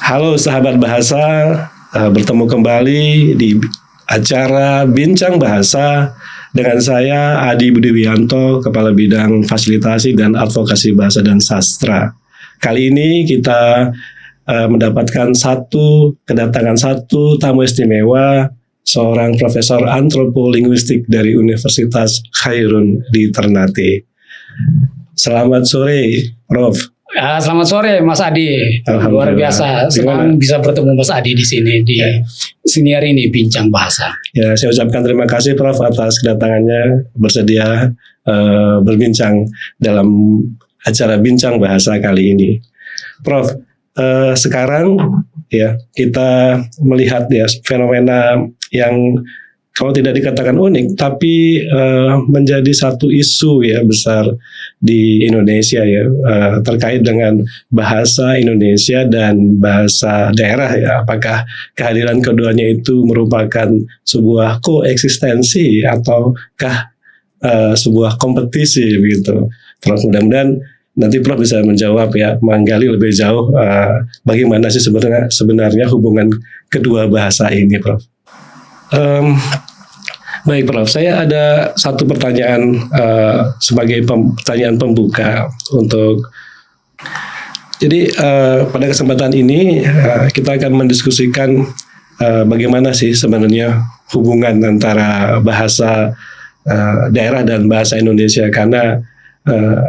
Halo sahabat bahasa, bertemu kembali di acara Bincang Bahasa dengan saya Adi Budiwianto, Kepala Bidang Fasilitasi dan Advokasi Bahasa dan Sastra. Kali ini kita kedatangan satu tamu istimewa, seorang profesor antropolinguistik dari Universitas Khairun di Ternate. Selamat sore, Prof. Selamat sore Mas Adi, luar biasa senang bisa bertemu Mas Adi di sini di sini hari ini Bincang Bahasa. Ya, saya ucapkan terima kasih Prof atas kedatangannya, bersedia berbincang dalam acara Bincang Bahasa kali ini. Prof, sekarang ya kita melihat ya fenomena yang kalau tidak dikatakan unik, tapi menjadi satu isu ya besar di Indonesia ya, terkait dengan bahasa Indonesia dan bahasa daerah ya. Apakah kehadiran keduanya itu merupakan sebuah koeksistensi ataukah sebuah kompetisi begitu? Prof, mudah-mudahan nanti Prof bisa menjawab ya, menggali lebih jauh bagaimana sih sebenarnya hubungan kedua bahasa ini, Prof. Baik Prof, saya ada satu pertanyaan sebagai pertanyaan pembuka untuk. Jadi pada kesempatan ini kita akan mendiskusikan bagaimana sih sebenarnya hubungan antara bahasa daerah dan bahasa Indonesia, karena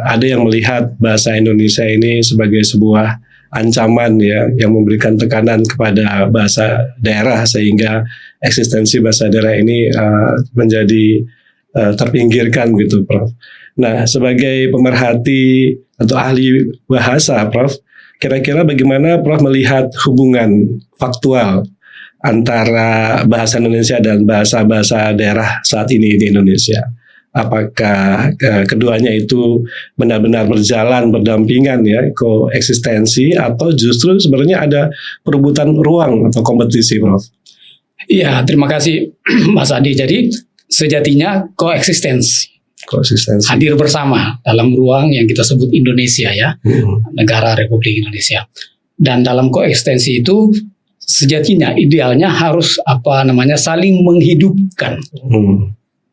ada yang melihat bahasa Indonesia ini sebagai sebuah ancaman ya, yang memberikan tekanan kepada bahasa daerah sehingga eksistensi bahasa daerah ini menjadi terpinggirkan gitu, Prof. Nah, sebagai pemerhati atau ahli bahasa, Prof, kira-kira bagaimana Prof melihat hubungan faktual antara bahasa Indonesia dan bahasa-bahasa daerah saat ini di Indonesia? Apakah keduanya itu benar-benar berjalan berdampingan ya, koeksistensi, atau justru sebenarnya ada perebutan ruang atau kompetisi, Prof? Iya, terima kasih Mas Adi. Jadi sejatinya koeksistensi. Hadir bersama dalam ruang yang kita sebut Indonesia ya, negara Republik Indonesia. Dan dalam koeksistensi itu sejatinya idealnya harus saling menghidupkan.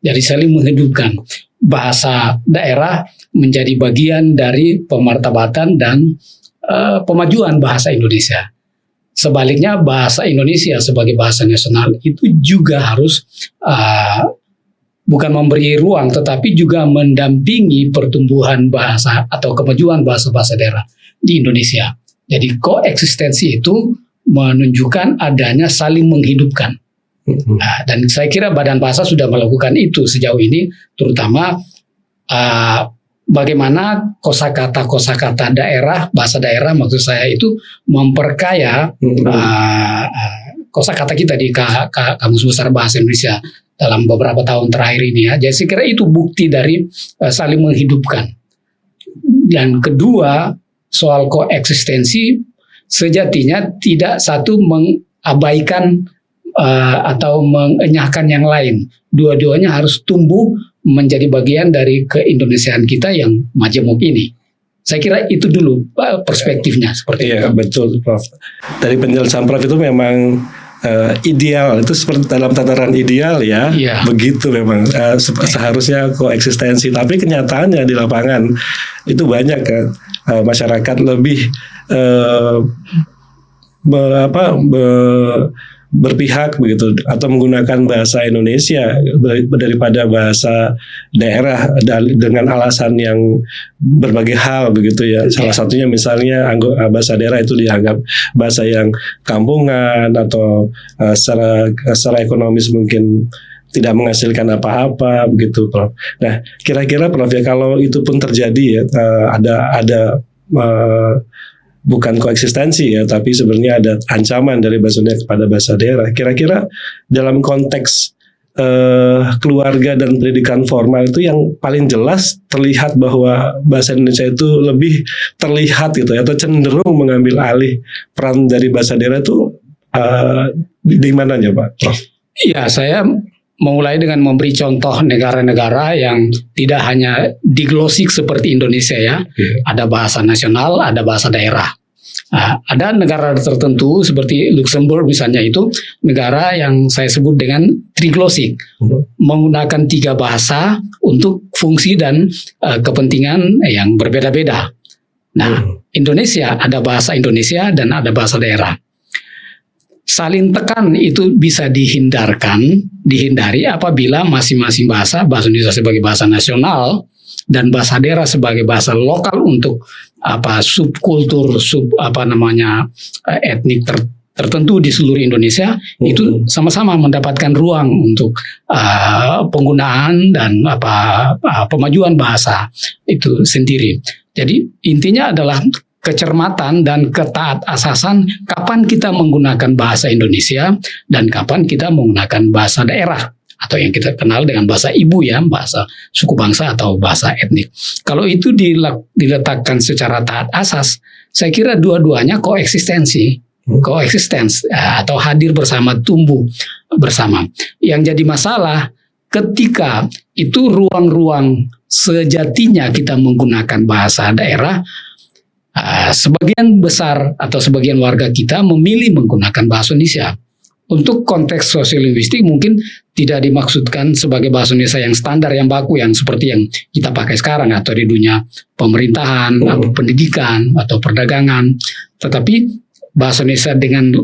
Jadi saling menghidupkan. Bahasa daerah menjadi bagian dari pemartabatan dan pemajuan bahasa Indonesia. Sebaliknya bahasa Indonesia sebagai bahasa nasional itu juga harus bukan memberi ruang, tetapi juga mendampingi pertumbuhan bahasa atau kemajuan bahasa-bahasa daerah di Indonesia. Jadi koeksistensi itu menunjukkan adanya saling menghidupkan. Dan saya kira Badan Bahasa sudah melakukan itu sejauh ini, terutama bagaimana kosakata daerah, bahasa daerah maksud saya itu memperkaya kosakata kita di Kamus Besar Bahasa Indonesia dalam beberapa tahun terakhir ini ya. Jadi saya kira itu bukti dari saling menghidupkan. Dan kedua, soal koeksistensi sejatinya tidak satu mengabaikan atau mengenyahkan yang lain. Dua-duanya harus tumbuh menjadi bagian dari keindonesiaan kita yang majemuk ini. Saya kira itu dulu perspektifnya seperti itu. Iya, betul, Prof. Dari penjelasan Prof itu memang ideal, itu seperti dalam tataran ideal ya. Iya. Begitu memang seharusnya koeksistensi. Tapi kenyataannya di lapangan itu banyak kan, masyarakat lebih berpihak begitu atau menggunakan bahasa Indonesia daripada bahasa daerah dengan alasan yang berbagai hal begitu ya. Salah satunya misalnya bahasa daerah itu dianggap bahasa yang kampungan atau secara ekonomis mungkin tidak menghasilkan apa-apa begitu, Prof. Nah, kira-kira Prof ya, kalau itu pun terjadi ya, ada bukan koeksistensi ya, tapi sebenarnya ada ancaman dari bahasa Indonesia kepada bahasa daerah. Kira-kira dalam konteks keluarga dan pendidikan formal itu yang paling jelas terlihat bahwa bahasa Indonesia itu lebih terlihat gitu ya, atau cenderung mengambil alih peran dari bahasa daerah itu di mananya, Pak Prof? Iya, saya memulai dengan memberi contoh negara-negara yang tidak hanya diglosik seperti Indonesia ya. Ada bahasa nasional, ada bahasa daerah. Ada negara tertentu seperti Luxembourg misalnya, itu negara yang saya sebut dengan triglosik, menggunakan 3 bahasa untuk fungsi dan kepentingan yang berbeda-beda. Nah, Indonesia ada bahasa Indonesia dan ada bahasa daerah. Saling tekan itu bisa dihindari apabila masing-masing bahasa Indonesia sebagai bahasa nasional dan bahasa daerah sebagai bahasa lokal untuk subkultur etnik tertentu di seluruh Indonesia itu sama-sama mendapatkan ruang untuk penggunaan dan pemajuan bahasa itu sendiri. Jadi intinya adalah kecermatan dan ketaat-asasan kapan kita menggunakan bahasa Indonesia dan kapan kita menggunakan bahasa daerah atau yang kita kenal dengan bahasa ibu ya, bahasa suku bangsa atau bahasa etnik. Kalau itu diletakkan secara taat asas, saya kira dua-duanya koeksistens atau hadir bersama, tumbuh bersama. Yang jadi masalah ketika itu ruang-ruang sejatinya kita menggunakan bahasa daerah, sebagian besar atau sebagian warga kita memilih menggunakan bahasa Indonesia. Untuk konteks sosiolinguistik mungkin tidak dimaksudkan sebagai bahasa Indonesia yang standar, yang baku, yang seperti yang kita pakai sekarang atau di dunia pemerintahan, pendidikan atau perdagangan. Tetapi bahasa Indonesia dengan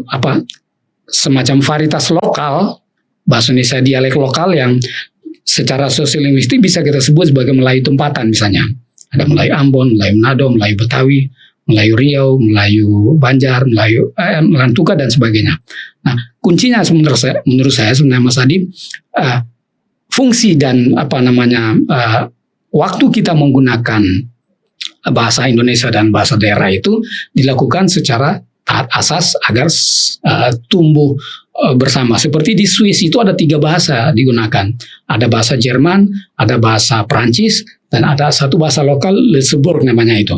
semacam varietas lokal, bahasa Indonesia dialek lokal yang secara sosiolinguistik bisa kita sebut sebagai Melayu tempatan misalnya. Ada Melayu Ambon, Melayu Manado, Melayu Betawi, Melayu Riau, Melayu Banjar, Melayu Lantuka dan sebagainya. Nah, kuncinya menurut saya sebenarnya Mas Adi, fungsi dan waktu kita menggunakan bahasa Indonesia dan bahasa daerah itu dilakukan secara taat asas agar tumbuh bersama. Seperti di Swiss itu ada 3 bahasa digunakan. Ada bahasa Jerman, ada bahasa Prancis, dan ada satu bahasa lokal, Luxembourg namanya itu.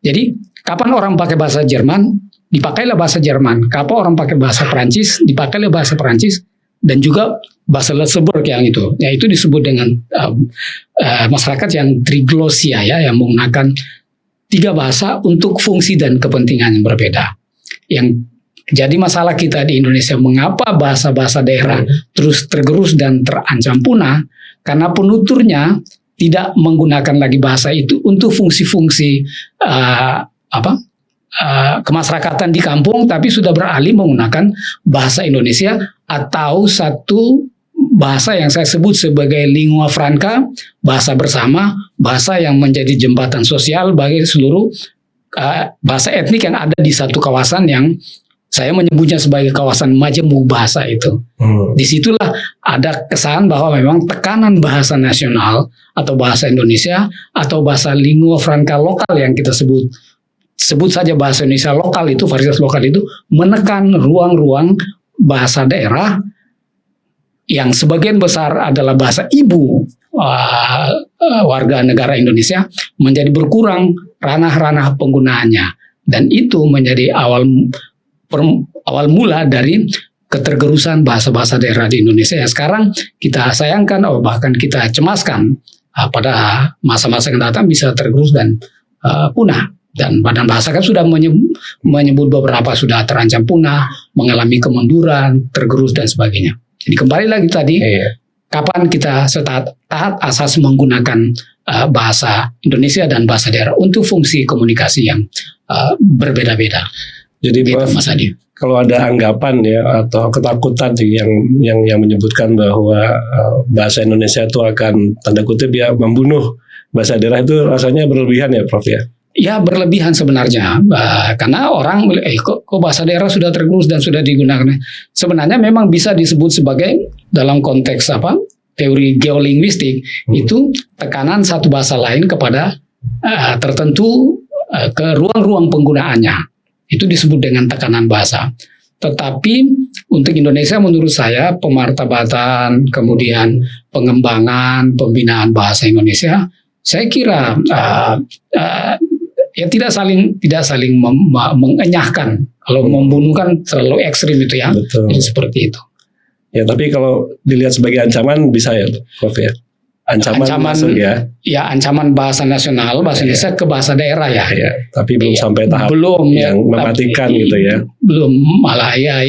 Jadi, kapan orang pakai bahasa Jerman, dipakailah bahasa Jerman. Kapan orang pakai bahasa Prancis, dipakailah bahasa Prancis. Dan juga bahasa Luxembourg yang itu. Ya, itu disebut dengan masyarakat yang triglosia ya, yang menggunakan 3 bahasa untuk fungsi dan kepentingan yang berbeda. Yang jadi masalah kita di Indonesia, mengapa bahasa-bahasa daerah terus tergerus dan terancam punah? Karena penuturnya tidak menggunakan lagi bahasa itu untuk fungsi-fungsi kemasyarakatan di kampung, tapi sudah beralih menggunakan bahasa Indonesia atau satu bahasa yang saya sebut sebagai lingua franca, bahasa bersama, bahasa yang menjadi jembatan sosial bagi seluruh bahasa etnik yang ada di satu kawasan yang saya menyebutnya sebagai kawasan majemuk bahasa itu. Disitulah ada kesan bahwa memang tekanan bahasa nasional atau bahasa Indonesia atau bahasa lingua franca lokal yang kita sebut saja bahasa Indonesia lokal itu, varietas lokal itu menekan ruang-ruang bahasa daerah yang sebagian besar adalah bahasa ibu warga negara Indonesia menjadi berkurang ranah-ranah penggunaannya, dan itu menjadi awal mula dari ketergerusan bahasa-bahasa daerah di Indonesia yang sekarang kita sayangkan bahkan kita cemaskan pada masa-masa yang datang bisa tergerus dan punah. Dan Badan Bahasa kan sudah menyebut beberapa sudah terancam punah, mengalami kemunduran, tergerus dan sebagainya. Jadi kembali lagi tadi, kapan kita taat asas menggunakan bahasa Indonesia dan bahasa daerah untuk fungsi komunikasi yang berbeda-beda. Jadi gitu, Mas Adi, kalau ada anggapan ya atau ketakutan yang menyebutkan bahwa bahasa Indonesia itu akan tanda kutip ya membunuh bahasa daerah, itu rasanya berlebihan ya Prof ya? Ya berlebihan sebenarnya, karena orang kok bahasa daerah sudah tergerus dan sudah digunakan. Sebenarnya memang bisa disebut sebagai dalam konteks teori geolinguistik itu tekanan satu bahasa lain kepada tertentu ke ruang-ruang penggunaannya. Itu disebut dengan tekanan bahasa. Tetapi untuk Indonesia menurut saya pemartabatan, kemudian pengembangan, pembinaan bahasa Indonesia, saya kira ya tidak saling mengenyahkan. Kalau membunuh kan terlalu ekstrim itu ya. Betul. Jadi seperti itu. Ya, tapi kalau dilihat sebagai ancaman bisa ya, Prof ya. ancaman masuk ya. Ya, ancaman bahasa nasional, bahasa Indonesia ke bahasa daerah ya. Ya, tapi belum sampai tahap yang mematikan gitu ya. Belum, malah ya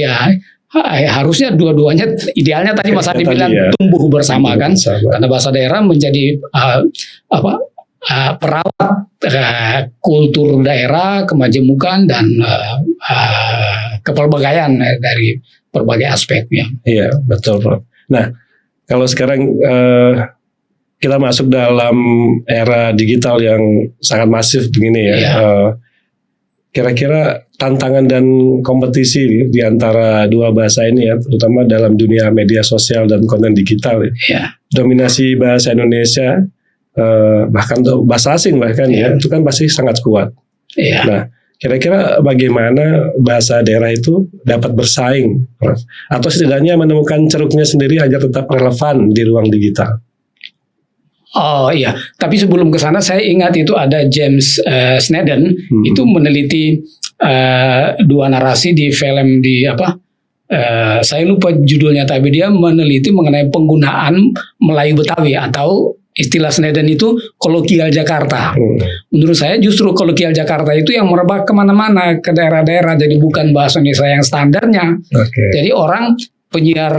harusnya dua-duanya, idealnya tadi Mas Adi bilang tumbuh bersama kan, karena bahasa daerah menjadi perawat kultur daerah, kemajemukan dan kepelbagaian dari berbagai aspeknya. Iya, betul, Prof. Nah, kalau sekarang kita masuk dalam era digital yang sangat masif begini ya. Kira-kira tantangan dan kompetisi di antara dua bahasa ini ya, terutama dalam dunia media sosial dan konten digital ya. Dominasi bahasa Indonesia, bahkan bahasa asing bahkan ya, itu kan pasti sangat kuat. Nah, kira-kira bagaimana bahasa daerah itu dapat bersaing, Prof? Atau setidaknya menemukan ceruknya sendiri agar tetap relevan di ruang digital? Oh iya, tapi sebelum ke sana saya ingat itu ada James Sneden itu meneliti dua narasi di film di saya lupa judulnya, tapi dia meneliti mengenai penggunaan Melayu Betawi atau istilah Sneden itu kolokial Jakarta. Menurut saya justru kolokial Jakarta itu yang merebak kemana-mana ke daerah-daerah, jadi bukan bahasa Indonesia yang standarnya. Jadi orang penyiar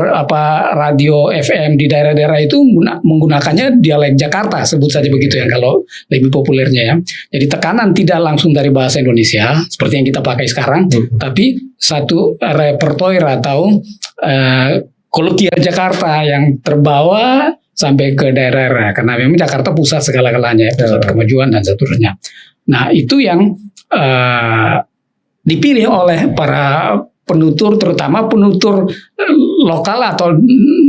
radio FM di daerah-daerah itu menggunakannya dialek Jakarta, sebut saja begitu ya kalau lebih populernya ya. Jadi tekanan tidak langsung dari bahasa Indonesia seperti yang kita pakai sekarang, tapi satu repertoire atau kolokial Jakarta yang terbawa sampai ke daerah-daerah, karena memang Jakarta pusat segala-galanya, pusat kemajuan dan seterusnya. Nah, itu yang dipilih oleh para penutur, terutama penutur lokal atau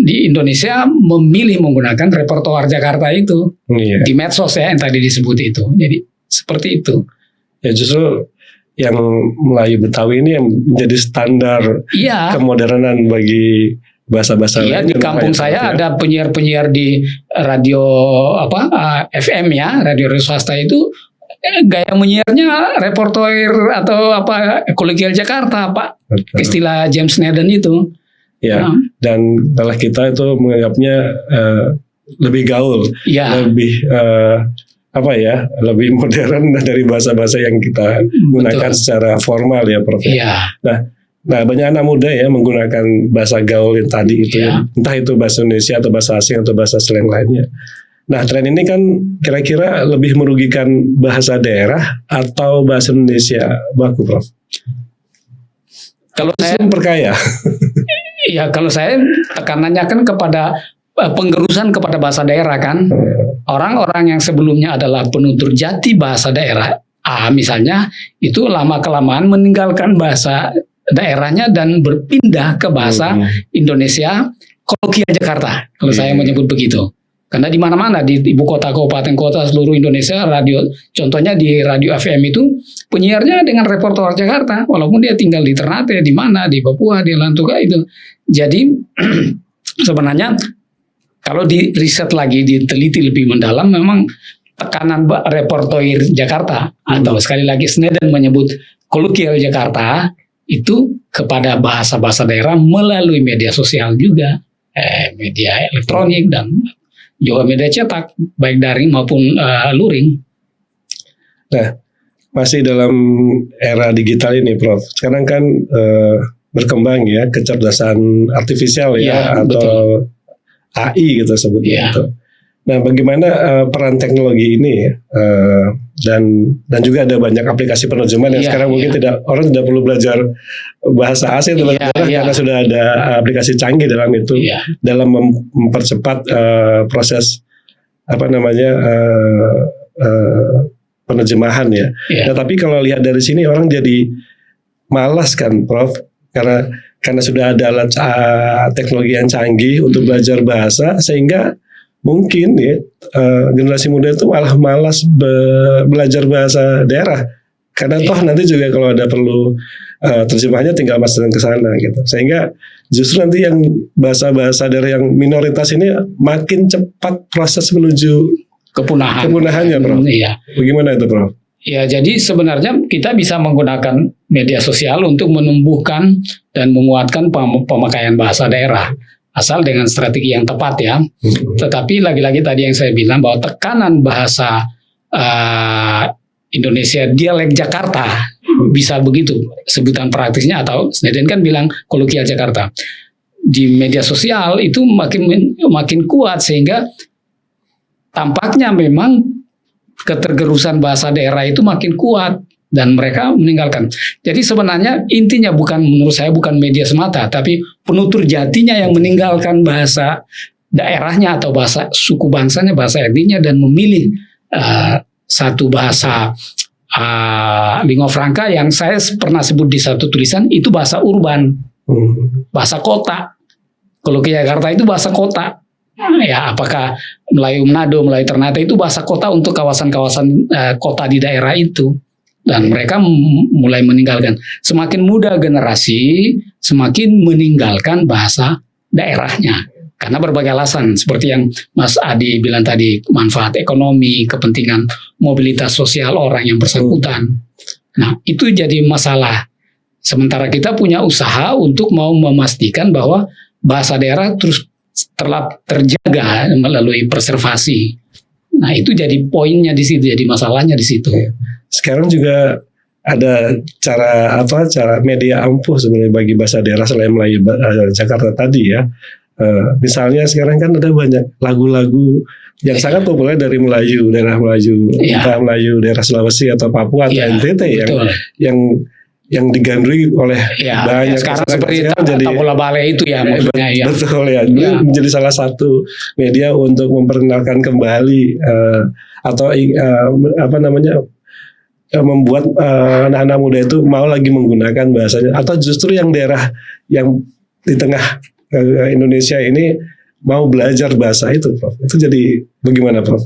di Indonesia, memilih menggunakan repertoar Jakarta itu di medsos ya, yang tadi disebut itu. Jadi seperti itu. Ya, justru yang Melayu Betawi ini yang menjadi standar kemodernan bagi bahasa-bahasa lain. Di kampung saya ada penyiar-penyiar di radio FM ya, radio swasta itu gaya menyiarnya repertoire atau kolokial Jakarta, Pak. Istilah James Sneden itu. Ya, dan malah kita itu menganggapnya lebih gaul, lebih lebih modern dari bahasa-bahasa yang kita gunakan secara formal ya, Prof. Nah, banyak anak muda ya menggunakan bahasa gaul yang tadi itu, entah itu bahasa Indonesia atau bahasa asing atau bahasa slang lainnya. Nah, tren ini kan kira-kira lebih merugikan bahasa daerah atau bahasa Indonesia baku, Prof? Kalau saya perkaya. Ya, kalau saya tekanannya kan kepada penggerusan kepada bahasa daerah kan. Orang-orang yang sebelumnya adalah penutur jati bahasa daerah, misalnya, itu lama-kelamaan meninggalkan bahasa daerahnya dan berpindah ke bahasa Indonesia kolokial Jakarta. Kalau saya menyebut begitu. Karena di mana-mana di ibu kota, kabupaten kota seluruh Indonesia, radio, contohnya di radio FM itu penyiarnya dengan repertoar Jakarta, walaupun dia tinggal di Ternate, di mana, di Papua, di Lantuka itu. Jadi sebenarnya kalau di riset lagi, diteliti lebih mendalam, memang tekanan repertoire Jakarta atau sekali lagi Sneden menyebut kolokial Jakarta itu kepada bahasa-bahasa daerah melalui media sosial juga, media elektronik dan juga media cetak, baik daring maupun luring. Nah, masih dalam era digital ini, Prof. Sekarang kan berkembang ya kecerdasan artifisial ya atau betul. AI gitu sebutnya itu. Nah, bagaimana peran teknologi ini dan juga ada banyak aplikasi penerjemahan yang sekarang mungkin orang tidak perlu belajar bahasa asing karena sudah ada aplikasi canggih dalam itu dalam mempercepat proses penerjemahan ya. Nah, tapi kalau lihat dari sini orang jadi malas kan, Prof, karena sudah ada alat teknologi yang canggih untuk belajar bahasa, sehingga mungkin ya generasi muda itu malah malas belajar bahasa daerah karena toh nanti juga kalau ada perlu terjemahnya tinggal masukin ke sana gitu, sehingga justru nanti yang bahasa-bahasa daerah yang minoritas ini makin cepat proses menuju kepunahannya, Prof. Bagaimana itu, Prof? Ya, jadi sebenarnya kita bisa menggunakan media sosial untuk menumbuhkan dan menguatkan pemakaian bahasa daerah. asal dengan strategi yang tepat ya. Tetapi lagi-lagi tadi yang saya bilang bahwa tekanan bahasa Indonesia dialek Jakarta bisa begitu sebutan praktisnya, atau Sneden kan bilang kolokial Jakarta. Di media sosial itu makin kuat, sehingga tampaknya memang ketergerusan bahasa daerah itu makin kuat dan mereka meninggalkan. Jadi sebenarnya intinya menurut saya bukan media semata, tapi penutur jatinya yang meninggalkan bahasa daerahnya atau bahasa suku bangsanya, bahasa etnisnya, dan memilih satu bahasa lingua franca yang saya pernah sebut di satu tulisan, itu bahasa urban, bahasa kota. Kalau ke Jakarta itu bahasa kota. Ya, apakah Melayu Manado, Melayu Ternate itu bahasa kota untuk kawasan-kawasan kota di daerah itu. Dan mereka mulai meninggalkan. Semakin muda generasi, semakin meninggalkan bahasa daerahnya. Karena berbagai alasan, seperti yang Mas Adi bilang tadi, manfaat ekonomi, kepentingan mobilitas sosial orang yang bersangkutan. Nah, itu jadi masalah. Sementara kita punya usaha untuk mau memastikan bahwa bahasa daerah terus terjaga melalui preservasi. Nah, itu jadi poinnya di situ, jadi masalahnya di situ. Sekarang juga ada cara media ampuh sebenarnya bagi bahasa daerah selain Melayu Jakarta tadi ya. Misalnya sekarang kan ada banyak lagu-lagu yang sangat populer dari Melayu, daerah Melayu, entah Melayu daerah Sulawesi atau Papua atau NTT yang digandrungi oleh banyak sekarang seperti jadi bola bale itu ya, maksudnya ya. Betul ya. Menjadi salah satu media untuk memperkenalkan kembali membuat anak-anak muda itu mau lagi menggunakan bahasanya, atau justru yang daerah yang di tengah Indonesia ini mau belajar bahasa itu, Prof. Itu jadi bagaimana, Prof?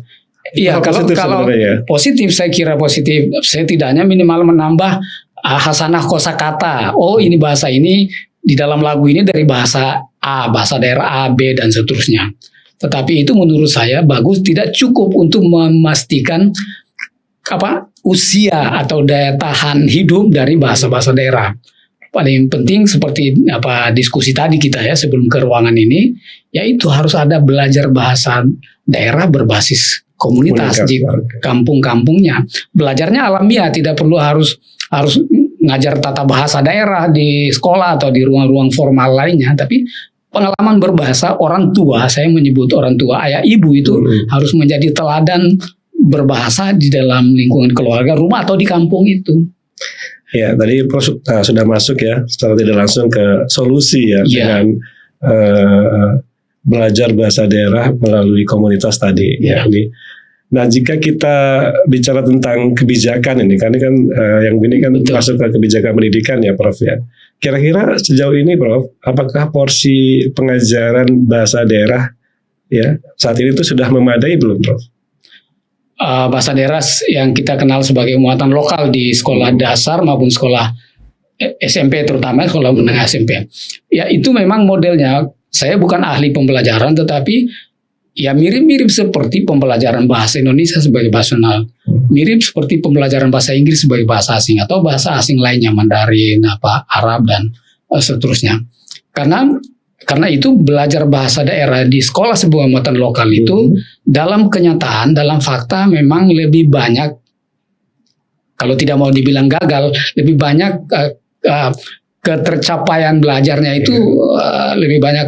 Iya, kalau positif, saya kira positif. Setidaknya minimal menambah hasanah kosakata. Oh, ini bahasa ini di dalam lagu ini dari bahasa A, bahasa daerah A, B, dan seterusnya. Tetapi itu menurut saya bagus, tidak cukup untuk memastikan usia atau daya tahan hidup dari bahasa-bahasa daerah. Paling penting seperti diskusi tadi kita ya sebelum ke ruangan ini, yaitu harus ada belajar bahasa daerah berbasis komunitas di kampung-kampungnya. Belajarnya alamiah, tidak perlu harus ngajar tata bahasa daerah di sekolah atau di ruang-ruang formal lainnya, tapi pengalaman berbahasa orang tua, saya menyebut orang tua, ayah ibu itu harus menjadi teladan berbahasa di dalam lingkungan keluarga, rumah atau di kampung itu. Ya, tadi Prof sudah masuk ya secara tidak langsung ke solusi ya dengan belajar bahasa daerah melalui komunitas tadi ya ini. Nah, jika kita bicara tentang kebijakan ini kan yang ini kan masuk ke kebijakan pendidikan ya, Prof ya. Kira-kira sejauh ini, Prof, apakah porsi pengajaran bahasa daerah ya saat ini itu sudah memadai belum, Prof? Bahasa daerah yang kita kenal sebagai muatan lokal di sekolah dasar maupun sekolah SMP, terutama sekolah menengah SMP. Ya, itu memang modelnya. Saya bukan ahli pembelajaran, tetapi ya mirip-mirip seperti pembelajaran bahasa Indonesia sebagai bahasa nasional, mirip seperti pembelajaran bahasa Inggris sebagai bahasa asing atau bahasa asing lainnya, Mandarin, Arab dan seterusnya. Karena itu belajar bahasa daerah di sekolah sebuah muatan lokal itu dalam kenyataan, dalam fakta memang lebih banyak, kalau tidak mau dibilang gagal, lebih banyak ketercapaian belajarnya itu lebih banyak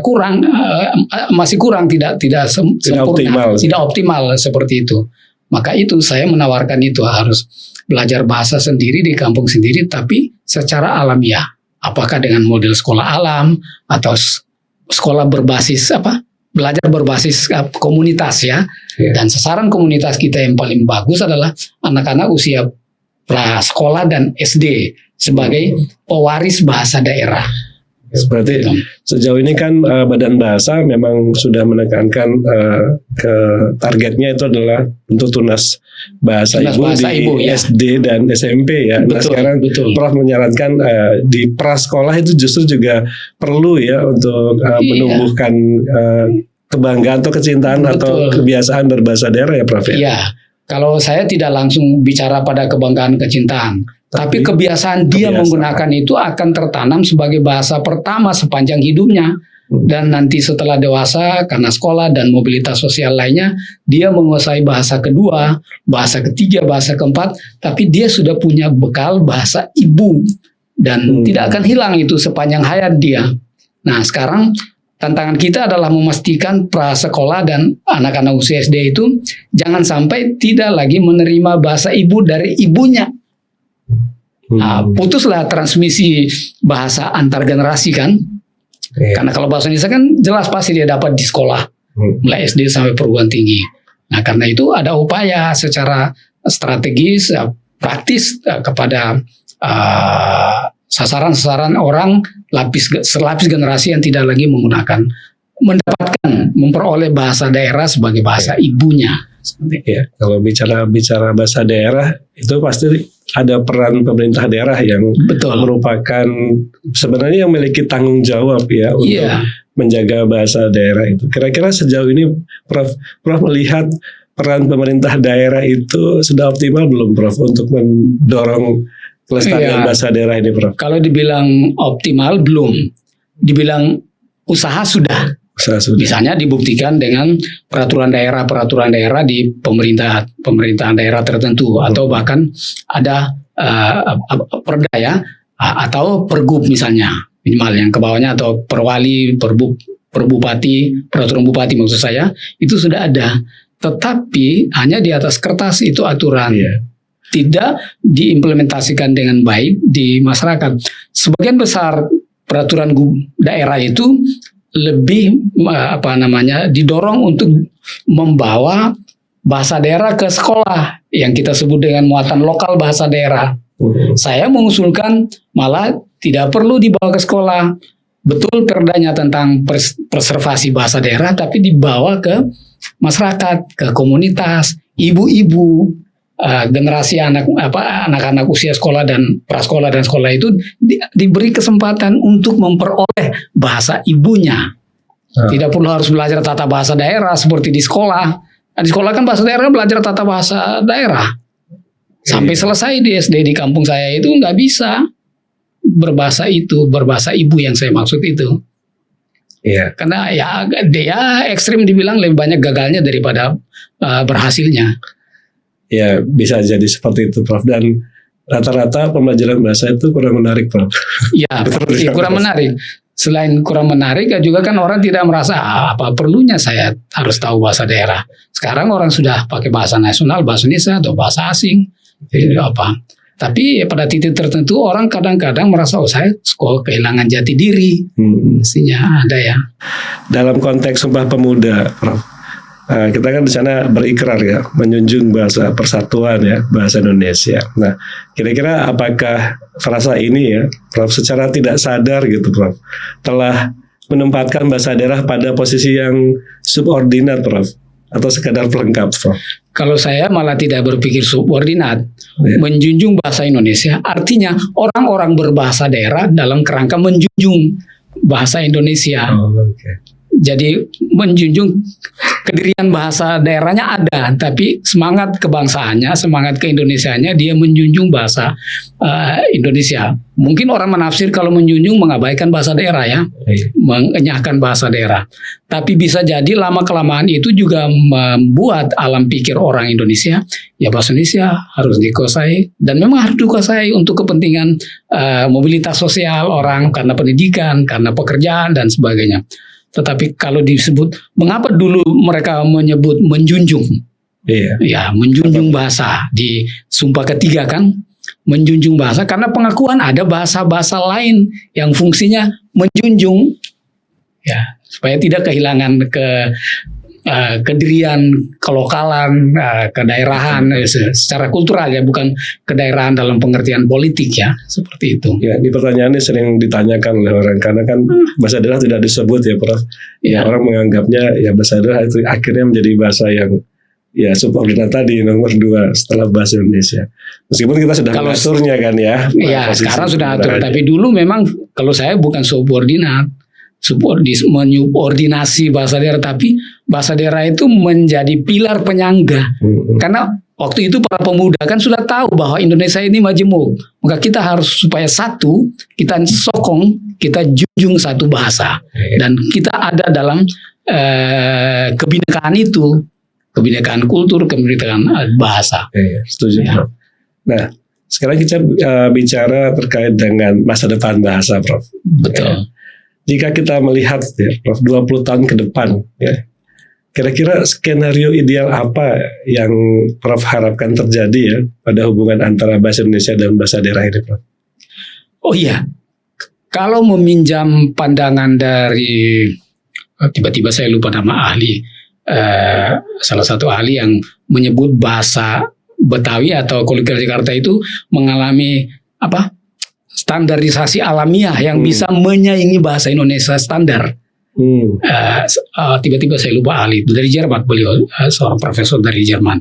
masih kurang, tidak sempurna, tidak optimal seperti itu. Maka itu saya menawarkan itu harus belajar bahasa sendiri di kampung sendiri, tapi secara alamiah. Apakah dengan model sekolah alam atau sekolah berbasis belajar berbasis komunitas ya. Dan sasaran komunitas kita yang paling bagus adalah anak-anak usia prasekolah dan SD sebagai pewaris bahasa daerah. Berarti sejauh ini kan Badan Bahasa memang sudah menekankan ke targetnya itu adalah untuk tunas bahasa ibu di SD dan SMP ya. Nah, sekarang Prof menyarankan di prasekolah itu justru juga perlu ya untuk menumbuhkan kebanggaan atau kecintaan atau kebiasaan berbahasa daerah ya, Prof ya. Iya. Kalau saya tidak langsung bicara pada kebanggaan kecintaan, tapi kebiasaan dia menggunakan itu akan tertanam sebagai bahasa pertama sepanjang hidupnya. dan nanti setelah dewasa karena sekolah dan mobilitas sosial lainnya dia menguasai bahasa kedua, bahasa ketiga, bahasa keempat, tapi dia sudah punya bekal bahasa ibu dan tidak akan hilang itu sepanjang hayat dia. Nah, sekarang tantangan kita adalah memastikan prasekolah dan anak-anak usia SD itu jangan sampai tidak lagi menerima bahasa ibu dari ibunya. Nah, putuslah transmisi bahasa antar generasi kan. Karena kalau bahasa Indonesia kan jelas pasti dia dapat di sekolah, mulai SD sampai perguruan tinggi. Nah, karena itu ada upaya secara strategis, praktis kepada sasaran-sasaran orang selapis generasi yang tidak lagi memperoleh bahasa daerah sebagai bahasa ibunya. Ya, kalau bicara bahasa daerah itu pasti ada peran pemerintah daerah yang merupakan sebenarnya yang memiliki tanggung jawab ya untuk menjaga bahasa daerah itu. Kira-kira sejauh ini Prof melihat peran pemerintah daerah itu sudah optimal belum Prof untuk mendorong kelestarian bahasa daerah ini Prof? Kalau dibilang optimal belum, dibilang usaha sudah. Misalnya dibuktikan dengan peraturan daerah di pemerintahan daerah tertentu atau bahkan ada perda ya atau pergub misalnya minimal yang ke bawahnya atau perwali, perbupati, peraturan bupati maksud saya itu sudah ada, tetapi hanya di atas kertas itu aturan. Tidak diimplementasikan dengan baik di masyarakat. Sebagian besar peraturan daerah itu lebih didorong untuk membawa bahasa daerah ke sekolah yang kita sebut dengan muatan lokal bahasa daerah. Saya mengusulkan malah tidak perlu dibawa ke sekolah. Betul perdanya tentang preservasi bahasa daerah, tapi dibawa ke masyarakat, ke komunitas, ibu-ibu, generasi anak-anak usia sekolah dan prasekolah dan sekolah itu diberi kesempatan untuk memperoleh bahasa ibunya. Tidak perlu harus belajar tata bahasa daerah seperti di sekolah. Nah, di sekolah kan bahasa daerah belajar tata bahasa daerah. Sampai selesai di SD di kampung saya itu nggak bisa berbahasa ibu yang saya maksud itu. Karena dia ekstrim dibilang lebih banyak gagalnya daripada berhasilnya. Ya bisa jadi seperti itu Prof, dan rata-rata pembelajaran bahasa itu kurang menarik Prof. Kurang menarik. Selain kurang menarik juga kan orang tidak merasa apa perlunya saya harus tahu bahasa daerah. Sekarang orang sudah pakai bahasa nasional, bahasa Indonesia atau bahasa asing. Tapi pada titik tertentu orang kadang-kadang merasa saya kehilangan jati diri. Mestinya ada ya. Dalam konteks Sumpah Pemuda Prof, kita kan di sana berikrar ya menjunjung bahasa persatuan ya bahasa Indonesia. Nah, kira-kira apakah frasa ini ya Prof secara tidak sadar gitu Prof telah menempatkan bahasa daerah pada posisi yang subordinat Prof atau sekadar pelengkap Prof? Kalau saya malah tidak berpikir subordinat. Menjunjung bahasa Indonesia artinya orang-orang berbahasa daerah dalam kerangka menjunjung bahasa Indonesia. Jadi menjunjung kedirian bahasa daerahnya ada, tapi semangat kebangsaannya, semangat keindonesiaannya dia menjunjung bahasa Indonesia. Mungkin orang menafsir kalau menjunjung mengabaikan bahasa daerah ya, mengenyahkan bahasa daerah. Tapi bisa jadi lama-kelamaan itu juga membuat alam pikir orang Indonesia, ya bahasa Indonesia harus dikuasai dan memang harus dikuasai untuk kepentingan mobilitas sosial orang karena pendidikan, karena pekerjaan dan sebagainya. Tetapi kalau disebut, mengapa dulu mereka menyebut menjunjung? Ya, menjunjung bahasa di Sumpah Ketiga kan, menjunjung bahasa karena pengakuan ada bahasa-bahasa lain yang fungsinya menjunjung, ya supaya tidak kehilangan kedirian, kelokalan, kedaerahan secara kultural ya, bukan kedaerahan dalam pengertian politik ya, seperti itu. Ya, ini pertanyaannya sering ditanyakan oleh orang karena kan bahasa daerah tidak disebut ya Prof. Ya, orang menganggapnya ya bahasa daerah itu akhirnya menjadi bahasa yang ya subordinat tadi nomor 2 setelah bahasa Indonesia. Meskipun kita sudah mengaturnya kan ya. Ya, sekarang sudah atur, tapi dulu memang kalau saya bukan subordinat. Menyubordinasi bahasa daerah, tapi bahasa daerah itu menjadi pilar penyangga karena waktu itu para pemuda kan sudah tahu bahwa Indonesia ini majemuk. Maka kita harus supaya satu, kita sokong, kita junjung satu bahasa. Dan kita ada dalam kebinekaan itu. Kebinekaan kultur, kebinekaan bahasa. Setuju. Ya. Nah, sekarang kita bicara terkait dengan masa depan bahasa, Prof. Betul. Jika kita melihat, ya, Prof, 20 tahun ke depan, ya, kira-kira skenario ideal apa yang Prof harapkan terjadi ya pada hubungan antara bahasa Indonesia dan bahasa daerah ini, Prof? Oh iya, kalau meminjam pandangan dari, tiba-tiba saya lupa nama ahli, salah satu ahli yang menyebut bahasa Betawi atau kolokvial Jakarta itu mengalami standarisasi alamiah yang bisa menyaingi bahasa Indonesia standar. Tiba-tiba saya lupa ahli itu dari Jerman, beliau seorang profesor dari Jerman.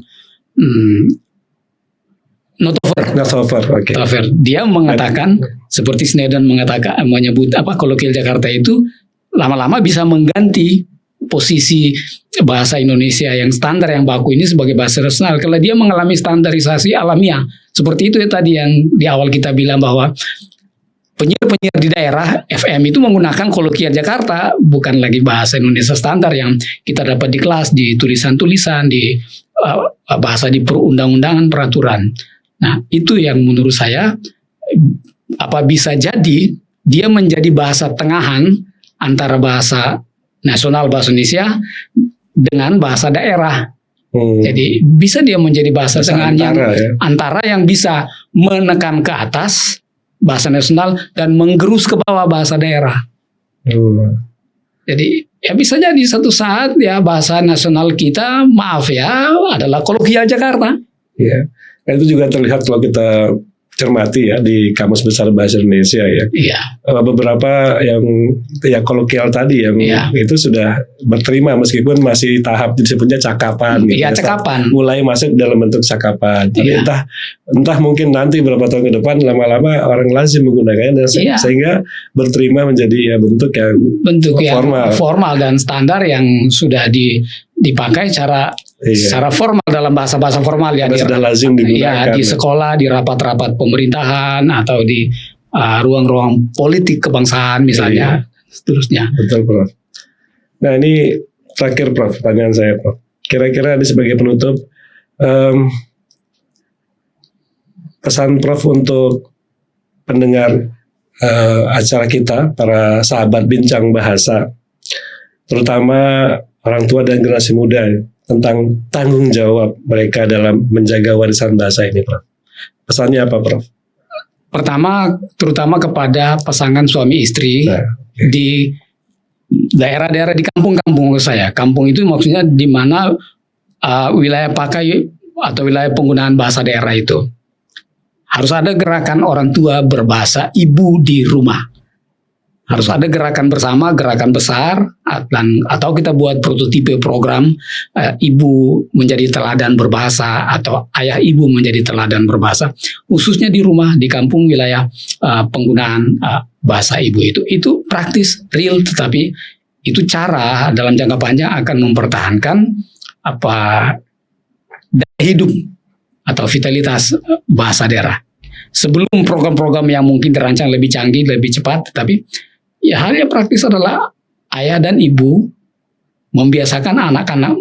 Notover, okay. Dia mengatakan seperti Sneden menyebut kolokvial Jakarta itu lama-lama bisa mengganti posisi bahasa Indonesia yang standar yang baku ini sebagai bahasa nasional kalau dia mengalami standarisasi alamiah. Seperti itu ya tadi yang di awal kita bilang bahwa penyiar-penyiar di daerah FM itu menggunakan kolokvial Jakarta, bukan lagi bahasa Indonesia standar yang kita dapat di kelas, di tulisan-tulisan, di bahasa di perundang-undangan, peraturan. Nah, itu yang menurut saya bisa jadi dia menjadi bahasa tengahan antara bahasa nasional bahasa Indonesia dengan bahasa daerah. Jadi bisa dia menjadi bahasa tengahan yang antara yang bisa menekan ke atas bahasa nasional dan menggerus ke bawah bahasa daerah. Jadi ya bisa jadi satu saat ya bahasa nasional kita adalah kolokvial Jakarta. Iya. Nah, itu juga terlihat kalau kita cermati ya di Kamus Besar Bahasa Indonesia ya. Iya. Beberapa yang kolokvial tadi yang itu sudah berterima meskipun masih tahap disebutnya cakapan. Iya, cakapan. Mulai masuk dalam bentuk cakapan. Tapi entah mungkin nanti beberapa tahun ke depan lama-lama orang lazim menggunakannya dan sehingga berterima menjadi bentuk yang formal dan standar yang sudah dipakai secara formal dalam bahasa-bahasa formal ya, sudah lazim digunakan. Di sekolah, di rapat-rapat pemerintahan atau di ruang-ruang politik kebangsaan misalnya, seterusnya. Betul, Prof. Nah, ini terakhir, Prof, pertanyaan saya, Prof. Kira-kira sebagai penutup, pesan Prof untuk pendengar acara kita, para sahabat bincang bahasa, terutama orang tua dan generasi muda, tentang tanggung jawab mereka dalam menjaga warisan bahasa ini, Prof. Pesannya apa, Prof? Pertama, terutama kepada pasangan suami istri di daerah-daerah di kampung-kampung saya. Kampung itu maksudnya di mana wilayah pakai atau wilayah penggunaan bahasa daerah itu. Harus ada gerakan orang tua berbahasa ibu di rumah. Harus ada gerakan bersama, gerakan besar, atau kita buat prototipe program ibu menjadi teladan berbahasa atau ayah ibu menjadi teladan berbahasa, khususnya di rumah, di kampung wilayah penggunaan bahasa ibu itu. Itu praktis, real, tetapi itu cara dalam jangka panjang akan mempertahankan daya hidup atau vitalitas bahasa daerah. Sebelum program-program yang mungkin dirancang lebih canggih, lebih cepat, tetapi ya hal yang praktis adalah ayah dan ibu membiasakan anak-anak,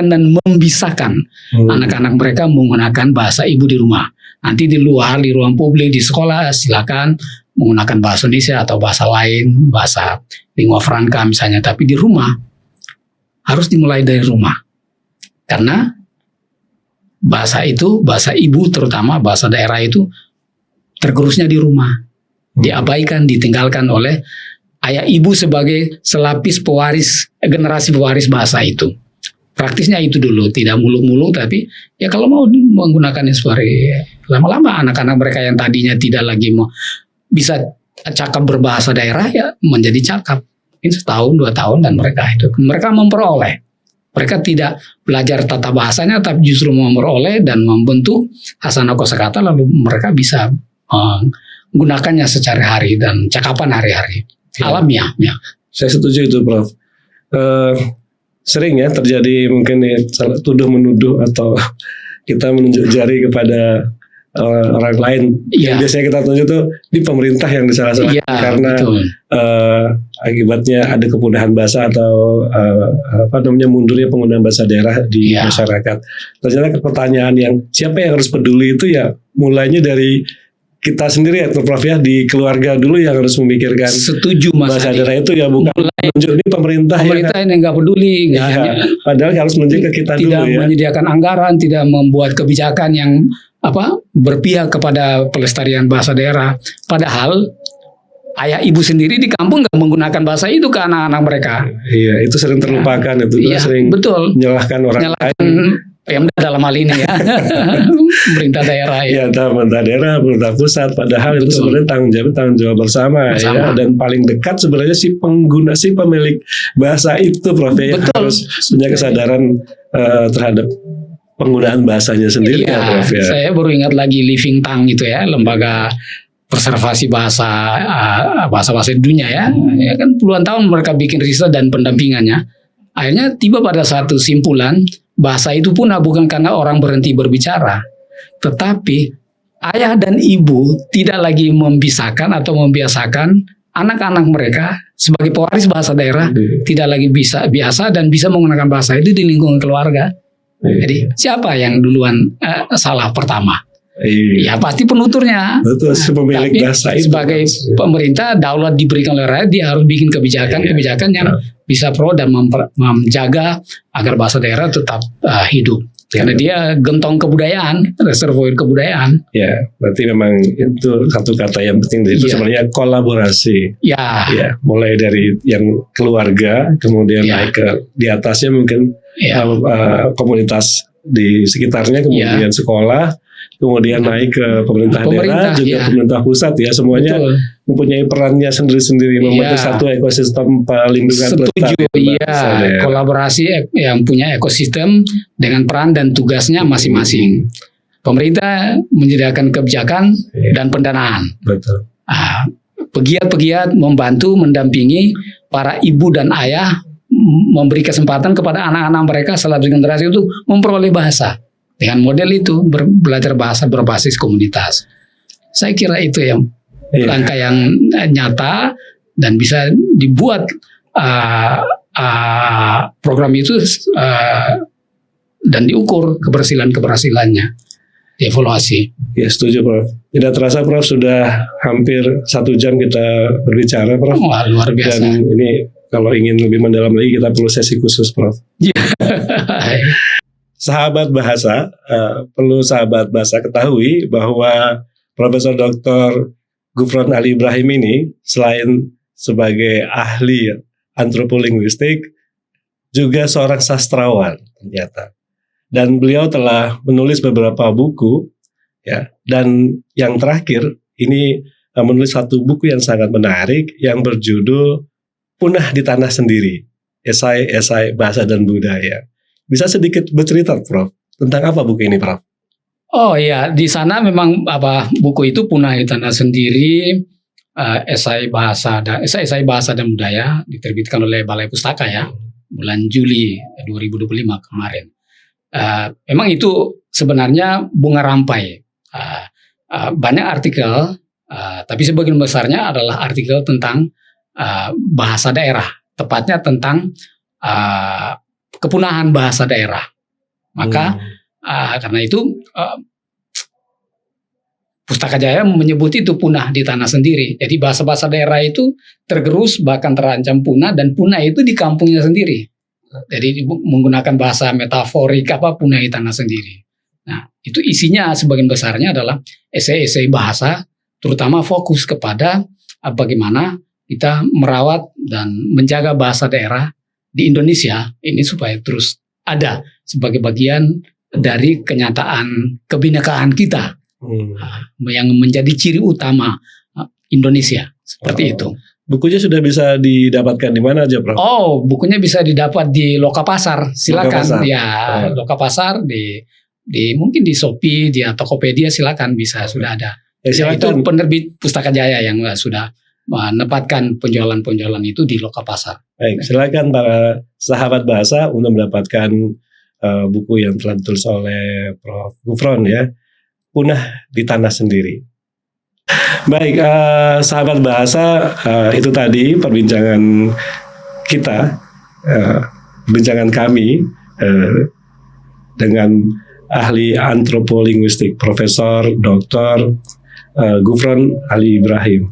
dan membisahkan anak-anak mereka menggunakan bahasa ibu di rumah. Nanti di luar, di ruang publik, di sekolah, silakan menggunakan bahasa Indonesia atau bahasa lain, bahasa lingua franca misalnya. Tapi di rumah harus dimulai dari rumah, karena bahasa itu, bahasa ibu terutama bahasa daerah itu tergerusnya di rumah. Diabaikan, ditinggalkan oleh ayah ibu sebagai selapis pewaris, generasi pewaris bahasa itu. Praktisnya itu dulu, tidak muluk-muluk, tapi ya kalau mau menggunakannya lama-lama anak-anak mereka yang tadinya tidak lagi mau bisa cakap berbahasa daerah ya menjadi cakap. Ini 1 tahun, 2 tahun dan mereka memperoleh. Mereka tidak belajar tata bahasanya, tapi justru memperoleh dan membentuk hasanah kosakata, lalu mereka bisa menggunakannya secara hari dan cakapan hari-hari. Alamiah. Ya. Saya setuju itu, Prof. Sering ya terjadi mungkin tuduh menuduh atau kita menunjuk jari kepada orang lain. Yang biasanya kita tunjuk tuh di pemerintah yang disalah-salahkan karena akibatnya ada kepunahan bahasa atau mundurnya penggunaan bahasa daerah di masyarakat. Ternyata pertanyaan yang siapa yang harus peduli itu ya mulainya dari kita sendiri ya Prof ya, di keluarga dulu yang harus memikirkan. Setuju Mas bahasa Adi. daerah itu ya bukan menunjuk di pemerintah yang nggak peduli, padahal harus menunjuk ke kita dulu ya. Tidak menyediakan anggaran, tidak membuat kebijakan yang berpihak kepada pelestarian bahasa daerah. Padahal ayah ibu sendiri di kampung nggak menggunakan bahasa itu ke anak-anak mereka. Iya, itu sering terlupakan, itu sering menyalahkan orang lain. Pemda dalam hal ini ya, pemerintah daerah ya. Pemerintah daerah, pemerintah pusat. Padahal itu sebenarnya tanggung jawab bersama. Ya. Dan paling dekat sebenarnya si pemilik bahasa itu, Prof. Ya, harus punya kesadaran terhadap penggunaan bahasanya sendiri ya, Prof. Ya. Saya baru ingat lagi Living Tongue itu ya, lembaga preservasi bahasa di dunia ya. Ya kan puluhan tahun mereka bikin riset dan pendampingannya. Akhirnya tiba pada satu simpulan, bahasa itu punah bukan karena orang berhenti berbicara, tetapi ayah dan ibu tidak lagi membisahkan atau membiasakan anak-anak mereka sebagai pewaris bahasa daerah, tidak lagi biasa dan bisa menggunakan bahasa itu di lingkungan keluarga. Jadi siapa yang duluan salah pertama? Ya pasti penuturnya. Betul, pemilik bahasa itu. Sebagai pemerintah, daulat diberikan oleh rakyat, dia harus bikin kebijakan yang bisa pro dan menjaga agar bahasa daerah tetap hidup. Karena dia gentong kebudayaan, reservoir kebudayaan. Ya, berarti memang itu satu kata yang penting itu sebenarnya kolaborasi. Ya, mulai dari yang keluarga, kemudian naik ke di atasnya mungkin komunitas di sekitarnya, kemudian sekolah, kemudian naik ke pemerintah daerah, juga pemerintah pusat ya, semuanya mempunyai perannya sendiri-sendiri membentuk satu ekosistem pelindungan. Setuju, kolaborasi yang punya ekosistem dengan peran dan tugasnya masing-masing. Pemerintah menyediakan kebijakan dan pendanaan. Betul. Pegiat-pegiat membantu mendampingi para ibu dan ayah, memberi kesempatan kepada anak-anak mereka setelah generasi itu memperoleh bahasa. Dengan model itu belajar bahasa berbasis komunitas. Saya kira itu yang langkah yang nyata dan bisa dibuat program itu dan diukur keberhasilannya, dievaluasi. Ya setuju Prof. Tidak terasa Prof sudah hampir 1 jam kita berbicara Prof. Wah, luar biasa. Dan ini kalau ingin lebih mendalam lagi kita perlu sesi khusus Prof. Sahabat bahasa, perlu sahabat bahasa ketahui bahwa Profesor Dr. Gufron Ali Ibrahim ini selain sebagai ahli antropolinguistik juga seorang sastrawan ternyata. Dan beliau telah menulis beberapa buku ya. Dan yang terakhir ini menulis satu buku yang sangat menarik yang berjudul Punah di Tanah Sendiri, esai bahasa dan budaya. Bisa sedikit bercerita, Prof, tentang apa buku ini, Prof? Oh iya, di sana memang buku itu Punah di Tanah Sendiri, esai bahasa dan budaya, diterbitkan oleh Balai Pustaka ya, bulan Juli 2025 kemarin. Memang itu sebenarnya bunga rampai. Banyak artikel, tapi sebagian besarnya adalah artikel tentang bahasa daerah, tepatnya tentang kepunahan bahasa daerah. Maka karena itu Pustaka Jaya menyebut itu punah di tanah sendiri. Jadi bahasa-bahasa daerah itu tergerus bahkan terancam punah, dan punah itu di kampungnya sendiri. Jadi menggunakan bahasa metaforik punah di tanah sendiri. Nah, itu isinya sebagian besarnya adalah esai-esai bahasa, terutama fokus kepada bagaimana kita merawat dan menjaga bahasa daerah di Indonesia ini supaya terus ada sebagai bagian dari kenyataan kebinekaan kita yang menjadi ciri utama Indonesia seperti itu. Bukunya sudah bisa didapatkan di mana aja, Prof? Oh, bukunya bisa didapat di Lokapasar. Silakan Lokapasar di mungkin di Shopee, di Tokopedia, silakan bisa sudah ada. Itu penerbit Pustaka Jaya yang sudah menempatkan penjualan itu di Lokapasar. Baik, silakan para sahabat bahasa untuk mendapatkan buku yang telah ditulis oleh Prof. Gufron ya, punah di tanah sendiri. Baik, sahabat bahasa, itu tadi perbincangan kita, perbincangan kami dengan ahli antropolinguistik Profesor Dr. Gufron Ali Ibrahim.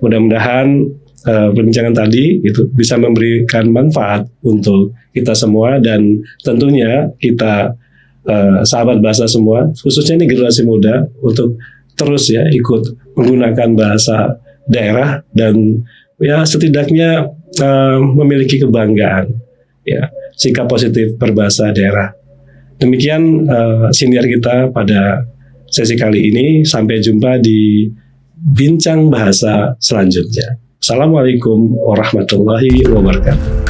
Mudah-mudahan perbincangan tadi itu bisa memberikan manfaat untuk kita semua, dan tentunya kita sahabat bahasa semua, khususnya ini generasi muda, untuk terus ya ikut menggunakan bahasa daerah dan ya setidaknya memiliki kebanggaan ya, sikap positif berbahasa daerah. Demikian siniar kita pada sesi kali ini. Sampai jumpa di bincang bahasa selanjutnya. Assalamualaikum warahmatullahi wabarakatuh.